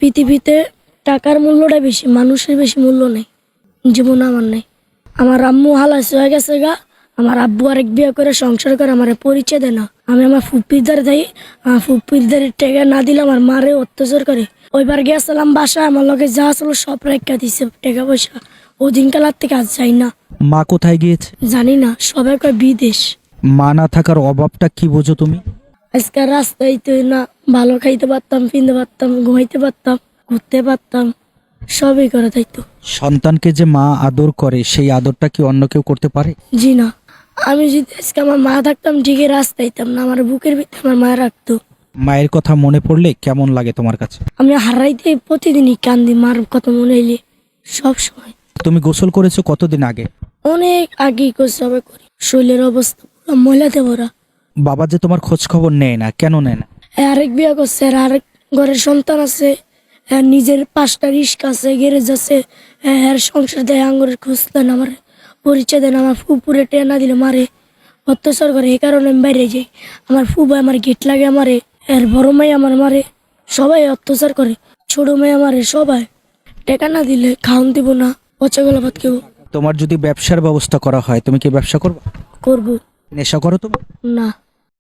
পৃথিবীতে টাকার মূল্যটা বেশি, মানুষের বেশি মূল্য নেই। যেমন আমার নেই। আমার আম্মু হালাস হয়ে গেছে গা, আমার আব্বু আরেক বিয়ে করে সংসার করে আমার পরিচয় দেয় না। আমি আমার ফুপিরদার দেই, আমার ফুপিরদার টেকা না দিলে আমার মারে অত্যাচার করে। ওইবার গেছিলাম বাসায়, আমার লগে যা ছিল সব রেখা দিছে টাকা পয়সা। ওদিন কালার থেকে আজ যাই না। মা কোথায় গিয়েছে? জানি না, সবাই কয় বিদেশ। মা না থাকার অভাবটা কি বোঝো তুমি? আজকাল রাস্তায় তো না ভালো খাইতে পারতাম, পিনতে পারতাম, ঘুমাইতে পারতাম, ঘুরতে পারতাম, সবই করে থাকতো। সন্তানকে যে মা আদর করে সেই আদরটা কি অন্য কেউ করতে পারে? জি না। আমি যদি আজকে আমার মা থাকতাম ঠিকই রাস্তায় যেতাম না, আমার বুকের ভিতরে আমার মা রাখতো। মায়ের কথা মনে পড়লে কেমন লাগে তোমার কাছে? আমি হারাইতে প্রতিদিনই কান্দি, মার কথা মনে হইলে সব সময়। তুমি গোসল করেছো কতদিন আগে? অনেক আগেই সবে করি। শরীরের অবস্থা পুরো ময়লাতে ভরা। বাবা যে তোমার খোঁজ খবর নেয় না, কেন নেয় না? আরেক বিয়ে করছে, আর আরেক ঘরের সন্তান আছে, নিজের 5টা রিস্ক আছে, গ্যারেজ আছে, এর সংসার দেয়, আঙ্গুরের খোঁজ দেন, আমার পরিচয় দেন। আমার ফুপুরে টেনা দিলে মারে, অত্যাচার করে। এই কারণে আমি বাইরে যাই। আমার ফুবাই আমার গেট লাগে আমারে, এর বড় মাই আমার মারে, সবাই অত্যাচার করে। ছোট মেয়ে আমারে, সবাই টেকা না দিলে খাওয়ান দিব না, পচা গলা ভাত কেউ। তোমার যদি ব্যবসার ব্যবস্থা করা হয় তুমি কি ব্যবসা করবে? করবো নেশা করো তুমি? না।